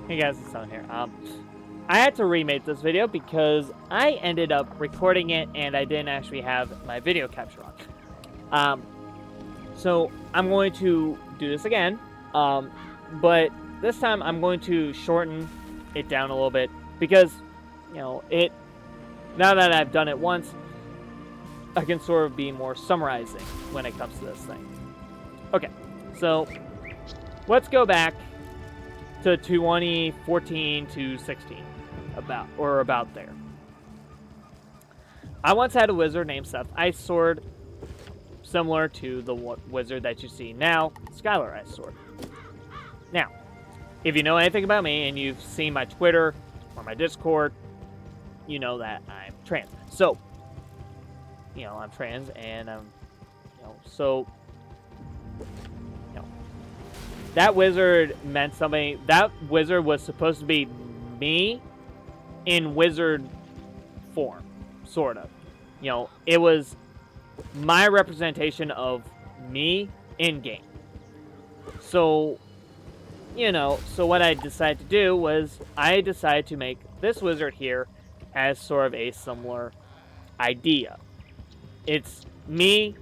Hey guys, it's Son here. I had to remake this video because I ended up recording it and I didn't actually have my video capture on. So I'm going to do this again, but this time I'm going to shorten it down a little bit because, now that I've done it once, I can sort of be more summarizing when it comes to this thing. Okay, so let's go back to 2014 to 16, about there. I once had a wizard named Seth Ice Sword, similar to the wizard that you see now, Skylar Ice Sword. Now, if you know anything about me and you've seen my Twitter or my Discord, you know that I'm trans. So, I'm trans and that wizard meant something. That wizard was supposed to be me in wizard form, sort of. It was my representation of me in game. So, so what I decided to do was I decided to make this wizard here as sort of a similar idea. It's me,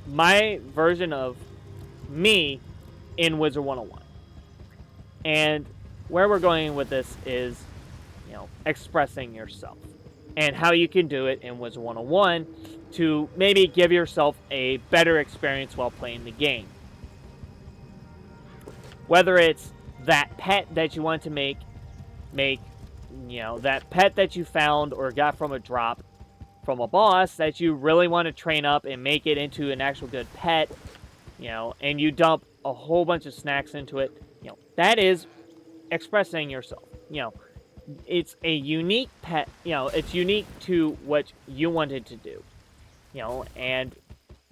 my version of me in Wizard101. And where we're going with this is, expressing yourself. And how you can do it in Wizard101 to maybe give yourself a better experience while playing the game. Whether it's that pet that you want to make that pet that you found or got from a drop from a boss that you really want to train up and make it into an actual good pet, and you dump a whole bunch of snacks into it, that is expressing yourself. It's a unique pet, it's unique to what you wanted to do, and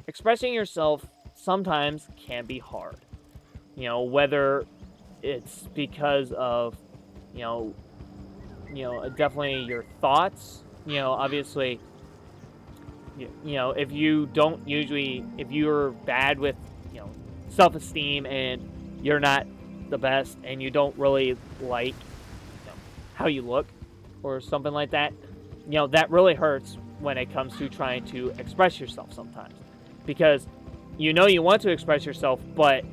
expressing yourself sometimes can be hard, whether it's because of, definitely your thoughts, obviously, if you're bad with, self-esteem and you're not the best and you don't really like how you look or something like that, that really hurts when it comes to trying to express yourself sometimes, because you want to express yourself, but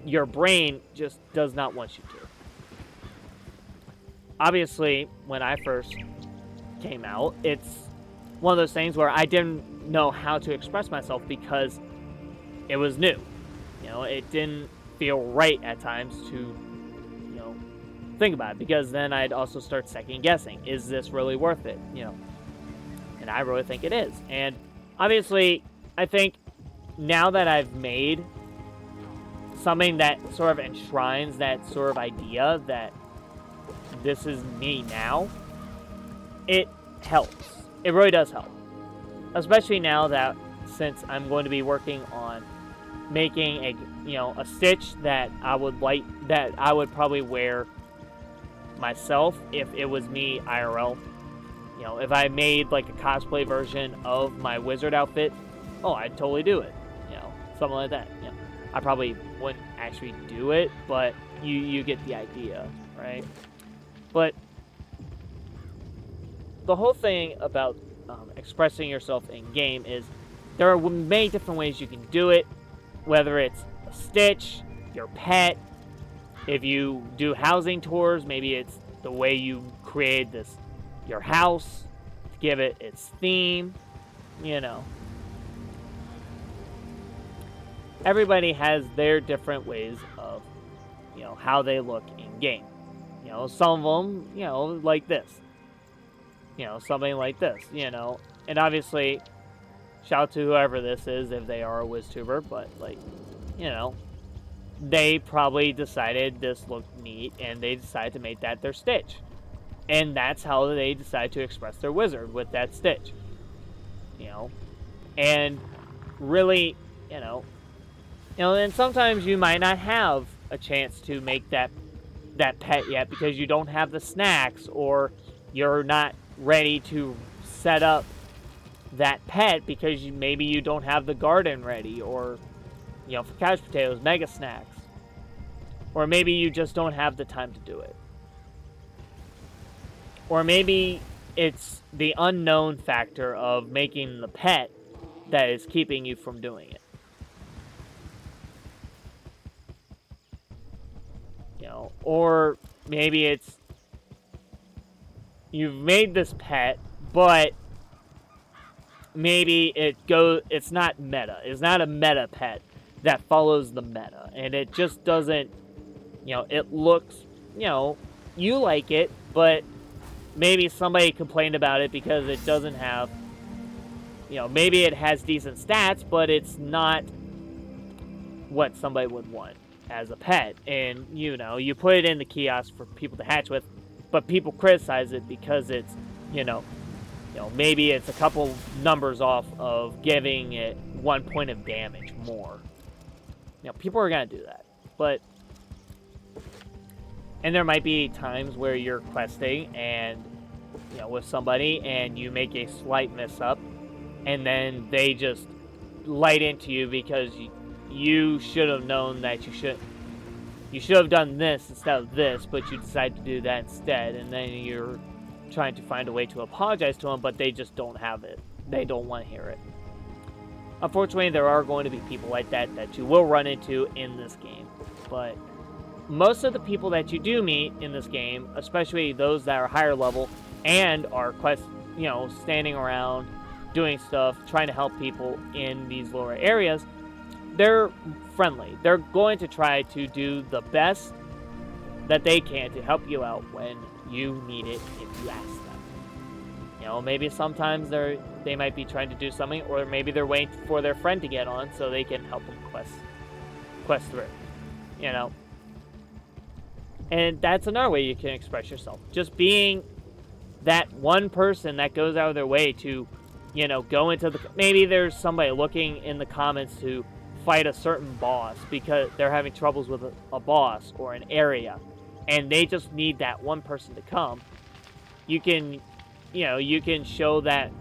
your brain just does not want you to. Obviously, when I first came out, it's one of those things where I didn't know how to express myself because it was new. It didn't feel right at times to, think about it, because then I'd also start second guessing. Is this really worth it? And I really think it is. And obviously, I think now that I've made something that sort of enshrines that sort of idea that this is me now, it helps. It really does help. Especially now that, since I'm going to be working on making a stitch that I would probably wear myself if it was me IRL. If I made like a cosplay version of my wizard outfit, I'd totally do it. Something like that. I probably wouldn't actually do it, but you get the idea, right? But the whole thing about expressing yourself in game is there are many different ways you can do it, whether it's a stitch, your pet, if you do housing tours, maybe it's the way you create your house to give it its theme, Everybody has their different ways of, how they look in game. Some of them, like this. Something like this, And obviously, shout out to whoever this is if they are a WizTuber, but, they probably decided this looked neat, and they decided to make that their stitch. And that's how they decide to express their wizard, with that stitch. And really, and sometimes you might not have a chance to make that pet yet because you don't have the snacks, or you're not ready to set up that pet because maybe you don't have the garden ready, or for couch potatoes, mega snacks. Or maybe you just don't have the time to do it. Or maybe it's the unknown factor of making the pet that is keeping you from doing it. You know, or maybe it's you've made this pet, but maybe it's not meta. It's not a meta pet that follows the meta, and it just doesn't, you know, it looks, you know, you like it, but maybe somebody complained about it because it doesn't have, you know, maybe it has decent stats, but it's not what somebody would want as a pet. And, you know, you put it in the kiosk for people to hatch with, but people criticize it because it's, you know, maybe it's a couple numbers off of giving it 1 point of damage more. You know, people are going to do that. But, and there might be times where you're questing and, you know, with somebody and you make a slight mess up and then they just light into you because you should have known that you should have done this instead of this, but you decide to do that instead, and then you're trying to find a way to apologize to them, but they just don't have it. They don't want to hear it. Unfortunately, there are going to be people like that you will run into in this game, but most of the people that you do meet in this game, especially those that are higher level and are standing around doing stuff, trying to help people in these lower areas, they're friendly. They're going to try to do the best that they can to help you out when you need it if you ask them. You know, maybe sometimes they might be trying to do something, or maybe they're waiting for their friend to get on so they can help them quest through. You know? And that's another way you can express yourself. Just being that one person that goes out of their way to, you know, go into maybe there's somebody looking in the comments to fight a certain boss because they're having troubles with a boss or an area, and they just need that one person to come. You can show that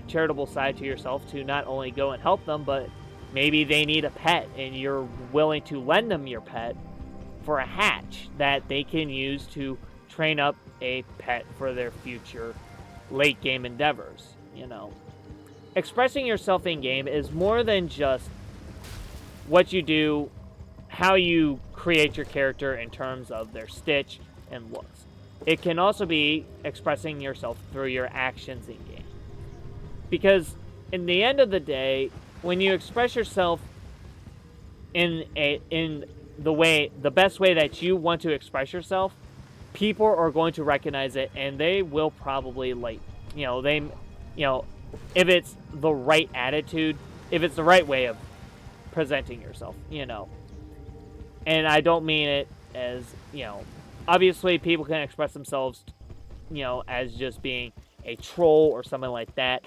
charitable side to yourself to not only go and help them, but maybe they need a pet and you're willing to lend them your pet for a hatch that they can use to train up a pet for their future late game endeavors. You know, expressing yourself in game is more than just what you do, how you create your character in terms of their stitch and looks. It can also be expressing yourself through your actions in game. Because in the end of the day, when you express yourself in the best way that you want to express yourself, people are going to recognize it, and they will probably if it's the right attitude, if it's the right way of presenting yourself, you know. And I don't mean it as, you know, obviously people can express themselves, you know, as just being a troll or something like that,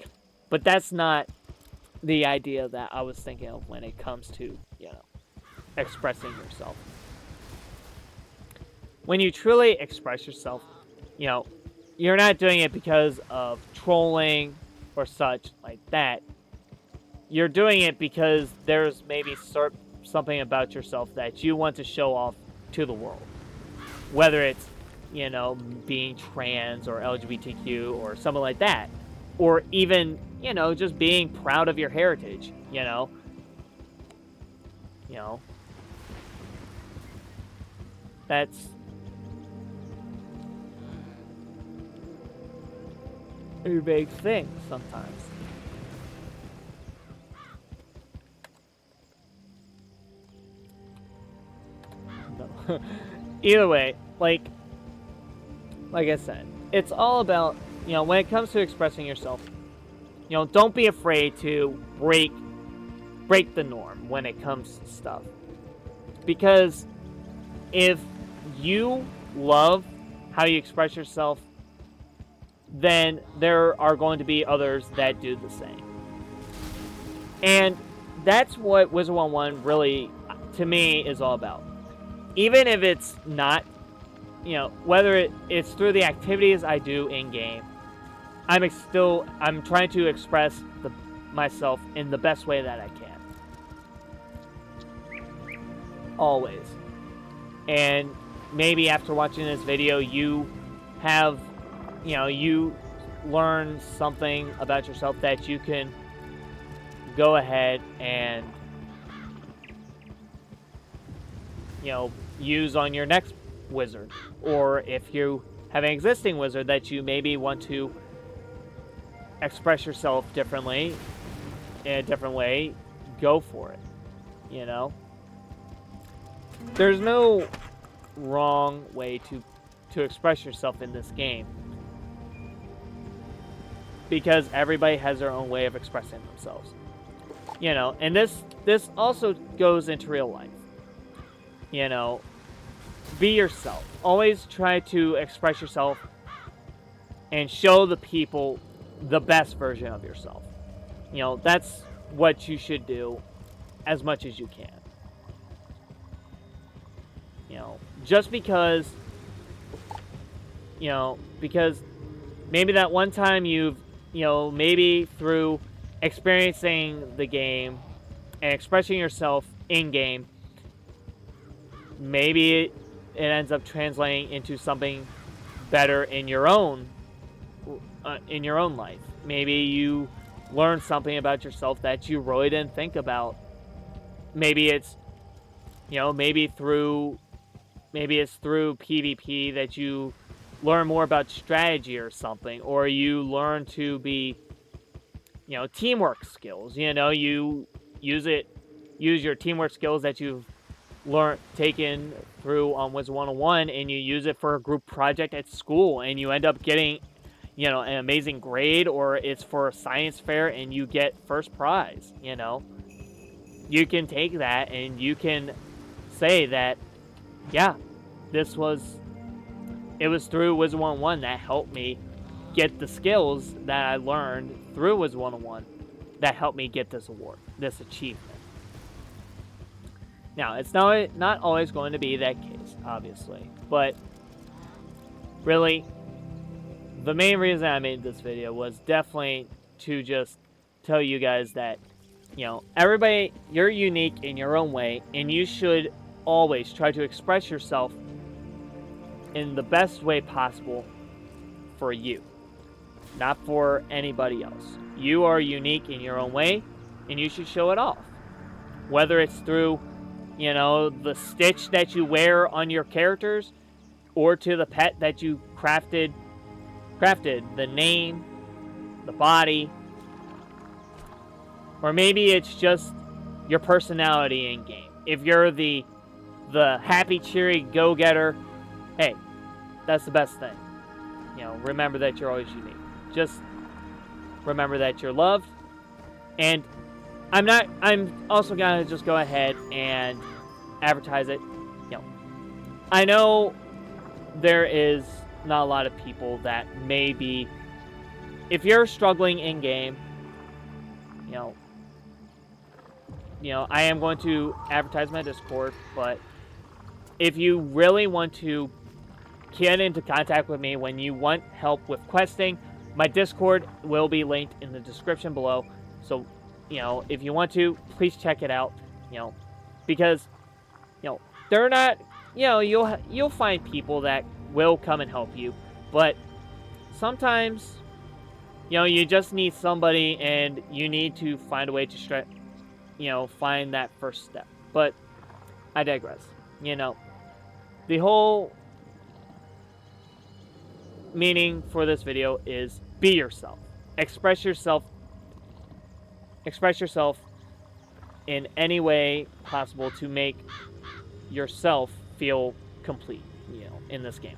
but that's not the idea that I was thinking of when it comes to, you know, expressing yourself. When you truly express yourself, you know, you're not doing it because of trolling or such like that. You're doing it because there's maybe something about yourself that you want to show off to the world. Whether it's, you know, being trans or LGBTQ or something like that. Or even, you know, just being proud of your heritage, you know. You know. That's a big thing sometimes. No. Either way, like I said, it's all about, you know, when it comes to expressing yourself, you know, don't be afraid to break the norm when it comes to stuff. Because if you love how you express yourself, then there are going to be others that do the same. And that's what Wizard101 really, to me, is all about. Even if it's not, you know, whether it's through the activities I do in-game, I'm trying to express myself in the best way that I can. Always. And maybe after watching this video, you have, you learn something about yourself that you can go ahead and, use on your next wizard. Or if you have an existing wizard that you maybe want to express yourself differently, in a different way, go for it, There's no wrong way to express yourself in this game, because everybody has their own way of expressing themselves. And this also goes into real life. Be yourself. Always try to express yourself and show the people the best version of yourself. That's what you should do as much as you can. Just because, because maybe that one time you've, maybe through experiencing the game and expressing yourself in-game, maybe it ends up translating into something better in your own life. Maybe you learn something about yourself that you really didn't think about. Maybe it's, maybe it's through PvP that you learn more about strategy or something, or you learn to be, teamwork skills. You use your teamwork skills that you've taken through on Wizard101, and you use it for a group project at school, and you end up getting, an amazing grade, or it's for a science fair and you get first prize. You can take that and you can say that, yeah, it was through Wizard101 that helped me get the skills that I learned through Wizard101 that helped me get this award, this achievement. Now, it's not always going to be that case, obviously, but really, the main reason I made this video was definitely to just tell you guys that, everybody, you're unique in your own way, and you should always try to express yourself in the best way possible for you, not for anybody else. You are unique in your own way, and you should show it off. Whether it's through, the stitch that you wear on your characters, or to the pet that you crafted, the name, the body, or maybe it's just your personality in game. If you're the happy, cheery go-getter, hey, that's the best thing. Remember that you're always unique. Just remember that you're loved. And I'm also gonna just go ahead and advertise it. I know there is not a lot of people that may be, if you're struggling in game, I am going to advertise my Discord, but if you really want to get into contact with me when you want help with questing, my Discord will be linked in the description below. So, if you want to, please check it out, because, they're not, you'll find people that will come and help you, but sometimes, you just need somebody, and you need to find a way to find that first step. But I digress. The whole meaning for this video is be yourself. Express yourself in any way possible to make yourself feel complete, in this game.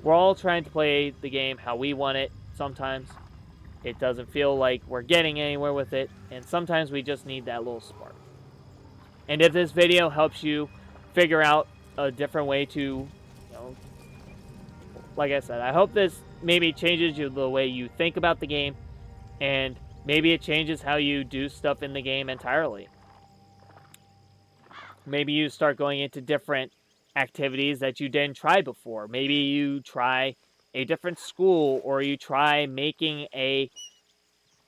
We're all trying to play the game how we want it. Sometimes it doesn't feel like we're getting anywhere with it, and sometimes we just need that little spark. And if this video helps you figure out a different way to, like I said, I hope this maybe changes the way you think about the game, and maybe it changes how you do stuff in the game entirely. Maybe you start going into different activities that you didn't try before. Maybe you try a different school, or you try making a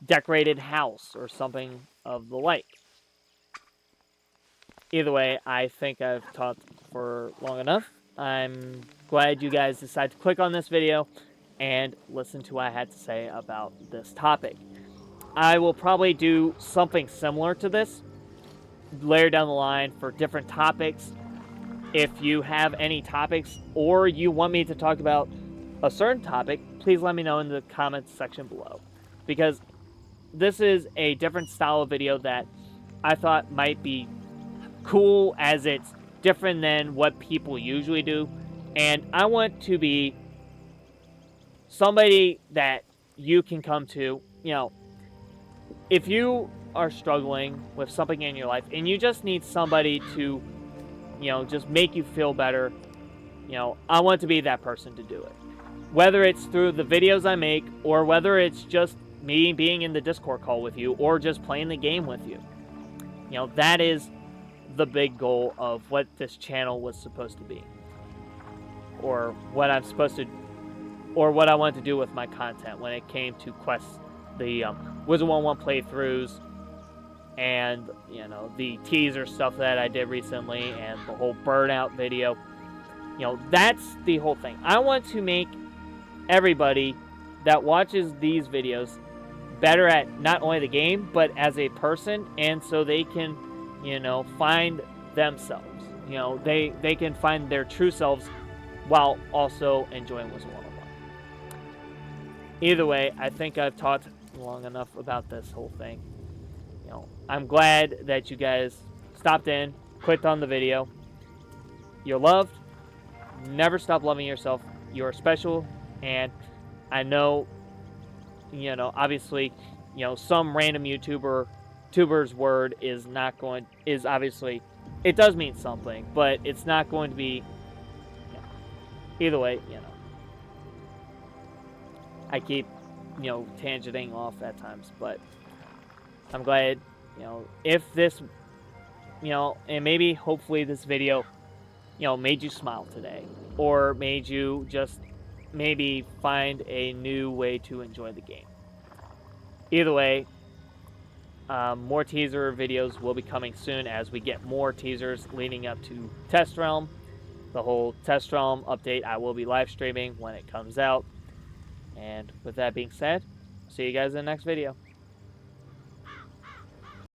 decorated house or something of the like. Either way, I think I've talked for long enough. I'm glad you guys decided to click on this video and listen to what I had to say about this topic. I will probably do something similar to this later down the line for different topics. If you have any topics or you want me to talk about a certain topic, please let me know in the comments section below. Because this is a different style of video that I thought might be cool, as it's different than what people usually do. And I want to be somebody that you can come to, if you are struggling with something in your life and you just need somebody to, just make you feel better, I want to be that person to do it. Whether it's through the videos I make, or whether it's just me being in the Discord call with you, or just playing the game with you. That is the big goal of what this channel was supposed to be. Or what I'm supposed to, or what I wanted to do with my content when it came to quests, the Wizard101 playthroughs, and, the teaser stuff that I did recently, and the whole burnout video. That's the whole thing. I want to make everybody that watches these videos better at not only the game, but as a person, and so they can, find themselves. They can find their true selves while also enjoying Wizard101. Either way, I think I've talked long enough about this whole thing. I'm glad that you guys stopped in, clicked on the video. You're loved. Never stop loving yourself. You're special, and I know, obviously, some random YouTuber's word is obviously, it does mean something, but it's not going to be, either way, I keep, tangenting off at times, but I'm glad, if this, and maybe, hopefully, this video, made you smile today, or made you just maybe find a new way to enjoy the game. Either way, more teaser videos will be coming soon as we get more teasers leading up to Test Realm. The whole Test Realm update I will be live streaming when it comes out. And with that being said, see you guys in the next video.